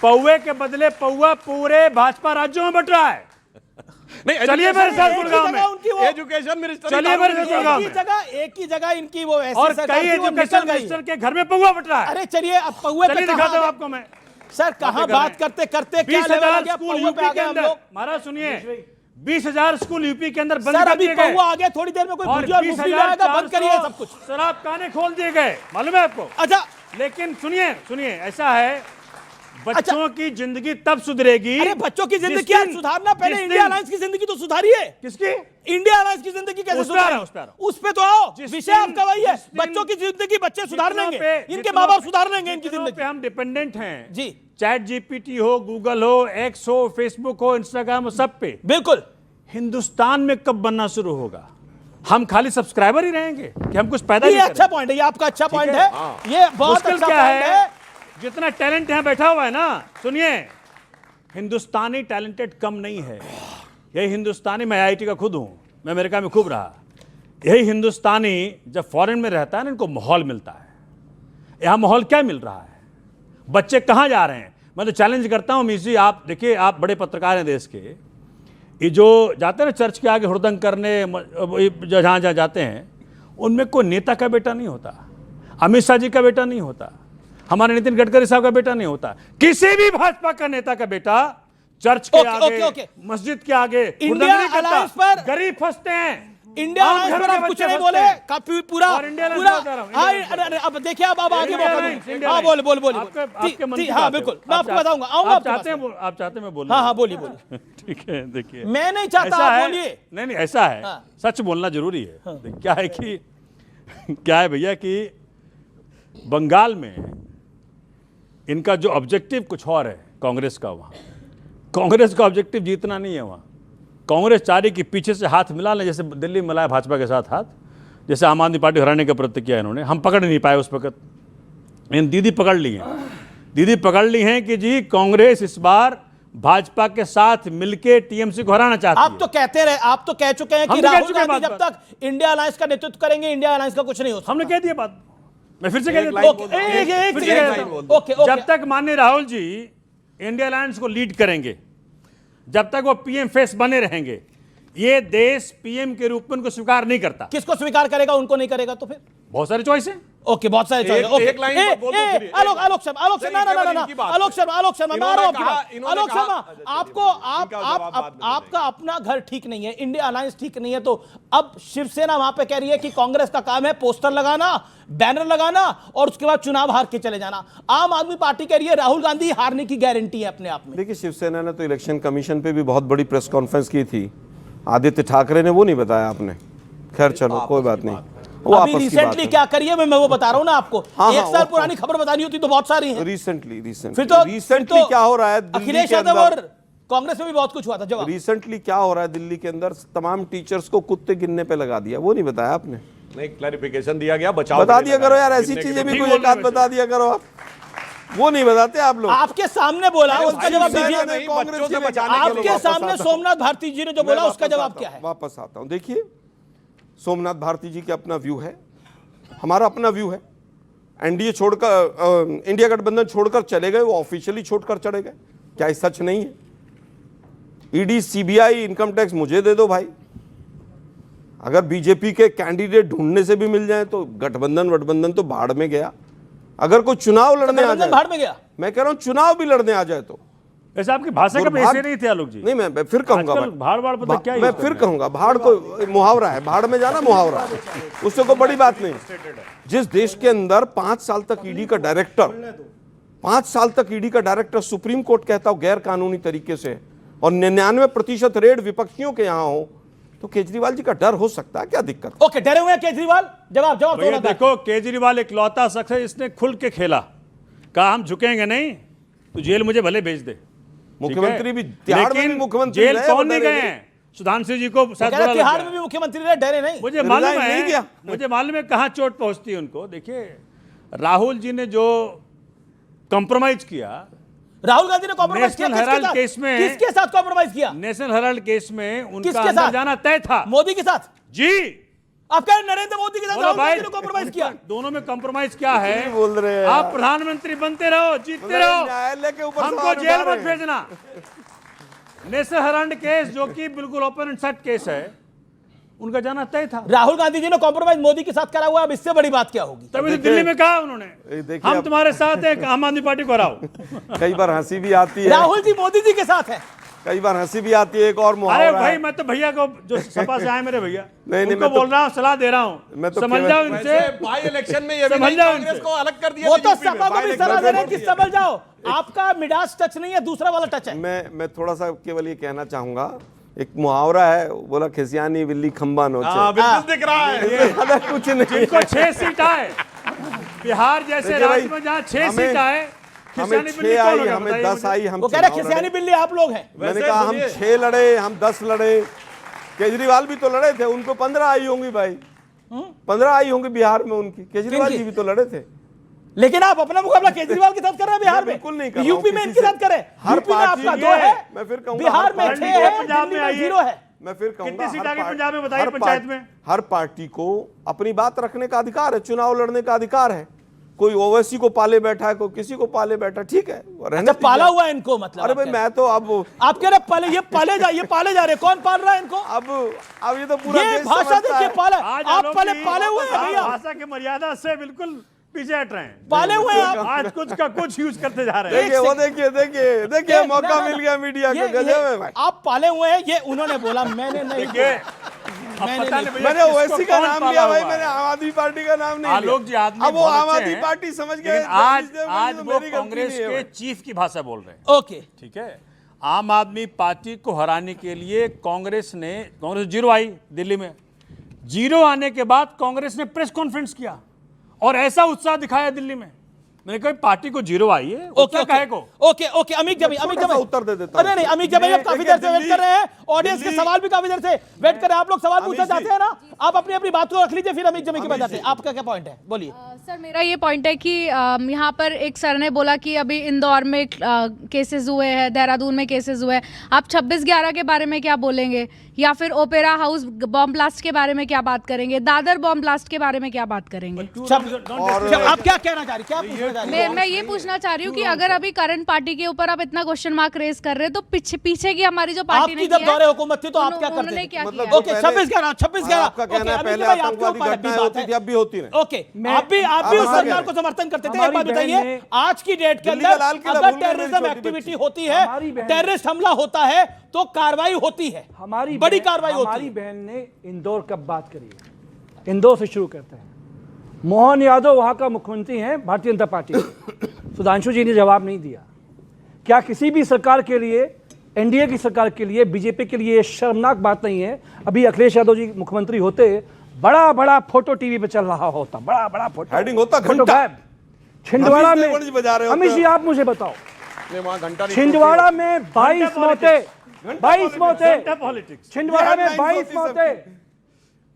पौवे के बदले पौवा पूरे भाजपा राज्यों में बट रहा है। नहीं, चलिए मेरे साथ गुड़गांव में, एजुकेशन मिनिस्टर, चलिए मेरे साथ गुड़गांव में, एक ही जगह इनकी वो ऐसी और सरकार कई थी, वो एजुकेशन निकल गई। मिनिस्टर के घर में पौवा बट रहा है। अरे चलिए, अब पौवे पे चलिए कहाँ दिखाता हूं आ गए? आपको मैं। सर कहाँ बात करते करते क्या लेवल आ 20,000 गया? स्कूल पौवे पे यूपी आ के गए हम अंदर, लोग। महाराज सुनिए, 20,000 स्कूल यूपी के अंदर बंद सर कर अभी दिए गए पौवा आ गया, थोड़ी देर में कोई और भुजिया और मुफ्ती लाएगा, बंद करिए सब कुछ। शराब खाने खोल दिए गए, मालूम है आपको? अच्छा, लेकिन सुनिए सुनिए, ऐसा है, बच्चों की जिंदगी तब सुधरेगी। अरे बच्चों की जिंदगी जिस क्या दिन- सुधारना, पहले जिस इंडिया दिन- अलायंस की जिंदगी तो सुधारिए। किसकी? इंडिया अलायंस की जिंदगी कैसे उस पे आ रहा सुधारें? हूं, उस पे आ रहा उस पे तो आओ, जिस विषय दिन- आपका वही है। जिस दिन- बच्चों की जिंदगी बच्चे सुधार जितनों लेंगे, पे- इनके जितनों माँ बाप पे- सुधार लेंगे इनकी जितनों जिंदगी। पे हम डिपेंडेंट हैं जी चैट जीपीटी हो, गूगल हो, एक्स हो, फेसबुक हो, इंस्टाग्राम हो, सब पे। बिल्कुल। हिंदुस्तान में कब बनना शुरू होगा? हम खाली सब्सक्राइबर ही रहेंगे कि हम कुछ पैदा ये नहीं अच्छा करेंगे? पॉइंट है, ये आपका अच्छा पॉइंट है? है, ये बहुत मुश्किल अच्छा क्या पॉइंट है। जितना टैलेंट यहाँ बैठा हुआ है ना, सुनिए, हिंदुस्तानी टैलेंटेड कम नहीं है। यही हिंदुस्तानी, मैं आईआईटी का खुद हूं, मैं अमेरिका में खूब रहा। यही हिंदुस्तानी जब फॉरेन में रहता है ना, इनको माहौल मिलता है। यहाँ माहौल क्या मिल रहा है? बच्चे कहाँ जा रहे हैं? मैं तो चैलेंज करता हूँ मीसी, आप देखिए, आप बड़े पत्रकार हैं देश के, ये जो जाते हैं ना चर्च के आगे हुड़दंग करने, जहाँ जहाँ जाते हैं, उनमें कोई नेता का बेटा नहीं होता, अमित शाह जी का बेटा नहीं होता, हमारे नितिन गडकरी साहब का बेटा नहीं होता। किसी भी भाजपा का नेता का बेटा चर्च के आगे, मस्जिद के आगे इंडिया अलायंस पर गरीब फंसते हैं। इंडिया अलायंस पर आप कुछ नहीं बोले, काफी पूरा और इंडिया पूरा। अलायंस अरे अब देखिए, अब आगे इंडिया मौका अलायंस, दो। इंडिया हाँ अलायंस। बोले बोले आपके मन की हाँ बात है। बिल्कुल, मैं आपको बताऊंगा, आऊंगा आप आपके चाहते पास। हैं, आप चाहते हैं मैं बोलूं? हाँ हाँ बोलिए बोलिए। ठीक है, देखिए, मैं नहीं चाहता, ऐसा आप है, बोलिए। नहीं ऐसा है, हाँ। सच बोलना जरूरी है। क्या है कि क्या है भैया कि बंगाल में इनका जो ऑब्जेक्टिव कुछ और है कांग्रेस का। वहां कांग्रेस का ऑब्जेक्टिव जीतना नहीं है। वहां कांग्रेस चाह रही कि पीछे से हाथ मिला लें, जैसे दिल्ली में मिलाया भाजपा के साथ हाथ, जैसे आम आदमी पार्टी हराने का प्रयत्न किया इन्होंने। हम पकड़ नहीं पाए उस वक्त, इन दीदी पकड़ ली हैं, दीदी पकड़ ली हैं कि जी कांग्रेस इस बार भाजपा के साथ मिलके टीएमसी को हराना चाहती है। आप तो कहते रहे, आप तो कह चुके हैं कि हम तो कह राहुल चुके हैं गांधी बात जब तक इंडिया अलायंस का नेतृत्व करेंगे, इंडिया अलायंस का कुछ नहीं हो सकता। हमने कह दिया बात, मैं फिर से कह देता ओके, एक फिर से कह देता हूं। Okay okay. जब तक माननीय राहुल जी इंडिया अलायंस को लीड करेंगे, जब तक वो पीएम फेस बने रहेंगे, ये देश पीएम के रूप में उनको स्वीकार नहीं करता। किसको स्वीकार करेगा, उनको नहीं करेगा तो फिर? बहुत सारी चॉइस है। ओके, बहुत सारे चॉइस। ओके, एक लाइन पर बोल दो फिर। आलोक शर्मा, आलोक शर्मा, आलोक शर्मा, मैं आ रहा हूं आपके पास। इन्होंने आलोक कहा- शर्मा, आपको आपका अपना घर ठीक नहीं है, इंडिया अलायंस ठीक नहीं है, तो अब शिवसेना वहां पे कह रही है कि कांग्रेस का काम है पोस्टर लगाना, बैनर लगाना और उसके बाद चुनाव हार के चले जाना। आम आदमी पार्टी कह रही है राहुल गांधी हारने की गारंटी है अपने आप में। देखिए, शिवसेना ने तो इलेक्शन कमीशन पे भी बहुत बड़ी प्रेस कॉन्फ्रेंस की थी, आदित्य ठाकरे ने वो नहीं बताया आपने। खैर चलो, कोई बात नहीं, वो अभी आपस की बात रिसेंटली है। क्या करिए, मैं वो बता रहा हूं ना आपको। हाँ, एक साल वो- पुरानी खबर बतानी होती तो बहुत सारी है। रिसेंटली फिर तो क्या हो रहा है दिल्ली अखिलेश के यादव अंदर? और कांग्रेस में भी बहुत कुछ हुआ था। जवाब रिसेंटली क्या हो रहा है दिल्ली के अंदर? तमाम टीचर्स को कुत्ते गिनने पे लगा दिया, वो नहीं बताया आपने। नहीं, क्लैरिफिकेशन दिया गया, बचाव बता के लिए दिया करो लगाया। यार, ऐसी गिनने के चीजें भी ठीक कोई बोल एक आध रहे हो बता दिया करो आप, वो नहीं बताते आप लोग। आपके सामने बोला, अरे उसका भाई, जवाब शिवसेना दीजिए। नहीं, कांग्रेस बच्चों से के बचाने के लिए आपके वापस सामने आता हूं। सोमनाथ भारती जी ने जो मैं बोला, उसका वापस जवाब आता क्या हूं, है? वापस आता हूं। देखिए, सोमनाथ भारती जी का अपना व्यू है, हमारा अपना व्यू है। एनडीए छोड़कर, इंडिया गठबंधन छोड़कर चले गए, वो ऑफिशियली छोड़कर चले गए, क्या ये सच नहीं है? ईडी, सीबीआई, इनकम टैक्स मुझे दे दो भाई। अगर बीजेपी के कैंडिडेट ढूंढने से भी मिल जाए तो गठबंधन तो भाड़ में गया। अगर कोई चुनाव लड़ने आ गठबंधन जाए, भाड़ में गया। मैं कह रहा हूं चुनाव भी लड़ने आ जाए तो वैसे आपकी भाषा का दुर्भाग्य- ऐसे नहीं थे आलोक जी। नहीं, मैं फिर कहूंगा आजकल भाड़ भाड़ पता क्या मैं फिर कहूंगा, भाड़ को मुहावरा है, भाड़ में जाना मुहावरा है, उससे कोई बड़ी बात नहीं। जिस देश के अंदर 5 साल तक ईडी का डायरेक्टर, 5 साल तक ईडी का डायरेक्टर सुप्रीम कोर्ट कहता हो गैर कानूनी तरीके से, और 99% रेड विपक्षियों के यहां हो, तो केजरीवाल जी का डर हो सकता है, क्या दिक्कत? ओके, डरे हुए हैं केजरीवाल? जवाब जवाब भैया सोमनाथ देखो, केजरीवाल इकलौता शख्स है, इसने खुल के खेला, कहा हम झुकेंगे नहीं, तो जेल मुझे भले भेज दे। मुख्यमंत्री भी तिहाड़ में भी लेकिन मुख्यमंत्री जेल रहे, कौन वो नहीं डरे गए नहीं। हैं? सुधांशु जी को शायद कह बुरा रहे लग तिहाड़ गया। में भी मुख्यमंत्री रहे, डरे नहीं। मुझे मालूम रिजाइन नहीं है, किया। मुझे मालूम है कहां चोट पहुंचती है उनको। देखिए, राहुल जी ने जो कॉम्प्रोमाइज किया, राहुल गांधी ने कॉम्प्रोमाइज किया, नेशनल हेराल्ड केस में- किसके साथ कॉम्प्रोमाइज किया? नेशनल हेराल्ड केस में उनका किसके अंदर साथ? जाना तय था। मोदी के साथ? जी, आप कह रहे नरेंद्र मोदी के साथ बोलो राहुल भाई, गांधी ने कॉम्प्रोमाइज किया। दोनों में कॉम्प्रोमाइज क्या है? नहीं बोल रहे हैं आप प्रधानमंत्री बनते रहो, जीतते रहो, न्यायालय के ऊपर हमको सवाल जेल उठा मत रहे हैं। भेजना। नेशनल हेराल्ड केस जो कि बिल्कुल ओपन एंड शट केस है, उनका जाना तय था। राहुल गांधी जी ने कॉम्प्रोमाइज मोदी के साथ करा हुआ है, अब इससे बड़ी बात क्या होगी? तभी तो दिल्ली में कहा उन्होंने, देखिए हम अब- तुम्हारे साथ हैं, आम आदमी पार्टी को हराओ। कई बार हंसी भी आती है, राहुल जी मोदी जी के साथ है। कई बार हंसी भी आती है। एक और अरे मुहावरा भाई है। मैं तो भैया को जो सपा से आए मेरे भैया, नहीं, उनको मैं तो- बोल रहा हूँ, सलाह दे रहा हूँ, मैं तो समझ केवल- जाओ इनसे। वैसे बाई इलेक्शन में ये भी समझ नहीं, जाओ कांग्रेस इनसे। को अलग कर दिया वो था तो यूपी में। सपा को भी बाई सलाह इलेक्शन दे रहे हैं में कि दिया। समझ जाओ, आपका मिडास टच नहीं है, दूसरा वाला टच है। मैं थोड़ा सा केवल ये कहना चाहूंगा, एक मुहावरा है, बोला खिसियानी बिल्ली खंबा नोचे। हाँ, बिल्कुल दिख रहा है ये। ज्यादा कुछ नहीं। जिनको 6 सीट आए, बिहार जैसे देखिए भाई, राज्य में जहाँ 6 हमें- सीट आए, हमें खिसियानी बिल्ली 6 कौन आई, होगा हमें बताइए 10 मुझे? आई, हम वो कह रहे चुनाव खिसियानी लड़े। बिल्ली आप लोग हैं। मैंने वैसे कहा हम सुनिए। 6 लड़े, हम 10 लड़े, केजरीवाल भी तो लड़े थे, उनको 15 आई होंगी भाई, 15 आई होंगी बिहार में उनकी। केजरीवाल किनकी? जी भी तो लड़े थे। लेकिन आप अपना मुकाबला केजरीवाल के साथ कर रहे हैं बिहार में, बिल्कुल नहीं कर रहा यूपी हूं में किसी इनके से। साथ करें। हर यूपी में पार्टी आपका ये 2 है, मैं फिर कहूंगा, बिहार हर में पार्टी 6 है, पंजाब दिल्ली में में आइए। 0 है। मैं फिर कहूंगा, कितनी सीट हर आ गई पार्टी- पंजाब में बताइए, हर पंचायत पार्टी- में? हर पार्टी को अपनी बात रखने का अधिकार है, चुनाव लड़ने का अधिकार है। कोई ओवैसी को पाले बैठा है, कोई किसी को पाले बैठा है, ठीक है, रहने अच्छा, पाला दीजिए। हुआ है इनको, मतलब अरे आप भाई कह मैं तो अब आप कह रहे हैं पाले, ये पाले जा रहे, कौन पाल रहा है इनको? अब ये तो पूरा ये देश भाषा समझता देखिए, है। पाला, आज आप आलोक पहले जी पाले हुए हैं भैया, भाषा की मर्यादा से बिल्कुल पीछे हट रहे हैं। पाले हुए हैं आप। आज कुछ का कुछ यूज करते जा रहे हैं। देखिए वो देखिए ये- मौका ना, ना, मिल ना। गया मीडिया ये- को, गजब है भाई। आप पाले हुए हैं, ये उन्होंने बोला, मैंने नहीं देखिए, बोला। अब मैंने पता नहीं- नहीं भैया मैंने किसको ओवैसी का कौन नाम पाला लिया भाई, हुआ मैंने है। आम आदमी पार्टी का नाम नहीं आलोक जी लिया। आदमी अब वो बहुत आम अच्छे आदमी हैं, पार्टी समझ गए, लेकिन आज जगदीश देव आज तो वो मेरी गलती कांग्रेस नहीं है के भाई। चीफ की भाषा बोल रहे हैं। ओके, ठीक है, आम आदमी पार्टी को हराने के लिए कांग्रेस 0 आई दिल्ली में। 0 आने के बाद कांग्रेस ने प्रेस कॉन्फ्रेंस किया और ऐसा उत्साह दिखाया दिल्ली में। मैंने कहा पार्टी को 0 आई है, उत्साह काहे को? ओके, अमित जब छोटा सा उत्तर दे देता हूं। अरे नहीं, अमित जब आप काफी देर से वेट कर रहे हैं, ऑडियंस के सवाल भी काफी देर से वेट कर रहे हैं। आप लोग सवाल पूछना अमित जी। चाहते हैं ना, आप अपनी अपनी बात को रख लीजिए, फिर अमित जमी के पास जाते हैं। आपका क्या पॉइंट है, बोलिए। सर मेरा ये पॉइंट है कि यहाँ पर एक सर ने बोला कि अभी इंदौर में केसेस हुए हैं, देहरादून में केसेस हुए हैं। आप 26/11 के बारे में क्या बोलेंगे, या फिर ओपेरा हाउस बॉम्ब ब्लास्ट के बारे में क्या बात करेंगे, दादर बॉम्ब ब्लास्ट के बारे में क्या बात करेंगे? आप क्या कहना चाह रही, क्या पूछना चाह रही? मैं ये पूछना चाह रही हूँ कि अगर अभी करंट पार्टी के ऊपर आप इतना क्वेश्चन मार्क रेज कर रहे हैं, तो पीछे की हमारी जो पार्टी आपकी जब दौरे हुकूमत थी तो आप क्या करते उन्होंने थे? क्या मतलब किया? ओके, 26/11 आपका कहना है ओके, पहले अमित भाई, आपके आतंकवादी ऊपर घटनाएं बात होती है। थी, अब भी होती है। ओके, आप भी उस आप सरकार कह को समर्थन करते थे। एक हमारी बात बहन बताइए, ने- आज की डेट के दिल्ली का अंदर लाल किला अगर भूल गए मेरी टेररिज्म छोटी एक्टिविटी बच्ची। होती है, हमारी बहन- टेररिस्ट हमला होता है, तो कार्रवाई होती है, हमारी बड़ी बहन- कार्रवाई होती हमारी है। बहन ने इंदौर कब बात करी है? इंदौर से शुरू करते हैं। मोहन यादव वहां का मुख्यमंत्री हैं भारतीय जनता पार्टी के। सुधांशु जी ने जवाब नहीं दिया। क्या किसी भी सरकार के लिए, एनडीए की सरकार के लिए, बीजेपी के लिए शर्मनाक बात नहीं है? अभी अखिलेश यादव जी मुख्यमंत्री होते, बड़ा बड़ा फोटो टीवी पे चल रहा होता, बड़ा बड़ा फोटो, हेडिंग होता फोटो घंटा। गायब। छिंदवाड़ा अमित देवगन जी बजा रहे में, होते। अमित जी आप मुझे बताओ, नहीं, वहाँ घंटा नहीं छिंदवाड़ा में 22 घंटा मौतें, politics। 22 मौतें, घंटा पॉलिटिक्स। छिंदवाड़ा में ये 22 headlines होती मौतें,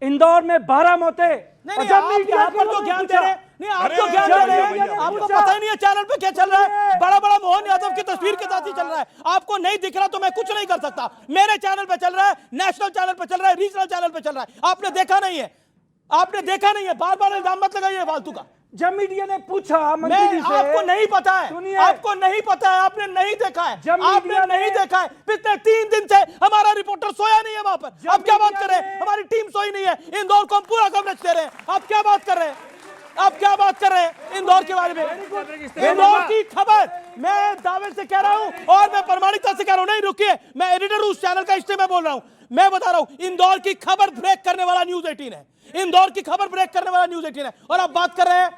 इंदौर में 12 मौतें। नहीं नहीं, अच्छा, आप मीडिया यहाँ के पर लोगों तो ने ज्ञान दे पूछा। रहे हैं। नहीं, आप अरे तो नहीं, ज्ञान भैया, दे रहे भैया, हैं, आपको भैया। पता ही नहीं है चैनल पे क्या चल रहा है। बड़ा बड़ा मोहन यादव की तस्वीर के साथ ही चल रहा है। आपको नहीं दिख रहा तो मैं कुछ नहीं कर सकता। मेरे चैनल पे चल रहा है, नेशनल चैनल पे चल रहा है, रीजनल चैनल पे चल रहा है। आपने देखा नहीं है, आपने देखा नहीं है। बार बार इल्जाम मत लगाइए फालतू का। जब मीडिया ने पूछा मंत्री मैं जी से, आपको नहीं पता है, सुनिए, आपको नहीं पता है, आपने नहीं देखा है, जब आपने मीडिया नहीं ने- देखा है। पिछले 3 दिन से हमारा रिपोर्टर सोया नहीं है वहां पर। जब अब क्या बात मीडिया कर रहे हैं? ने- हमारी टीम सोई नहीं है। इंदौर को हम पूरा कवरेज दे रहे हैं। आप क्या बात कर रहे हैं? आप क्या बात कर रहे हैं इंदौर के बारे में? इंदौर की खबर मैं दावे से कह रहा हूं और मैं प्रामाणिकता से कह रहा हूं। नहीं रुकिए, मैं एडिटर हूं उस चैनल का, इसलिए मैं बोल रहा हूं। मैं बता रहा हूं, इंदौर की खबर ब्रेक करने वाला न्यूज 18 है। इंदौर की खबर ब्रेक करने वाला न्यूज 18 है। और आप बात कर रहे हैं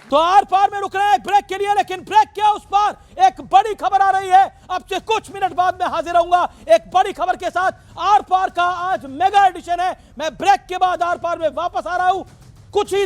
तो आर पार में रुक रहे हैं ब्रेक के लिए, लेकिन ब्रेक क्या, उस पार एक बड़ी खबर आ रही है। अब से कुछ मिनट बाद मैं हाजिर रहूंगा एक बड़ी खबर के साथ। आर पार का आज मेगा एडिशन है। मैं ब्रेक के बाद आर पार में वापस आ रहा हूं कुछ ही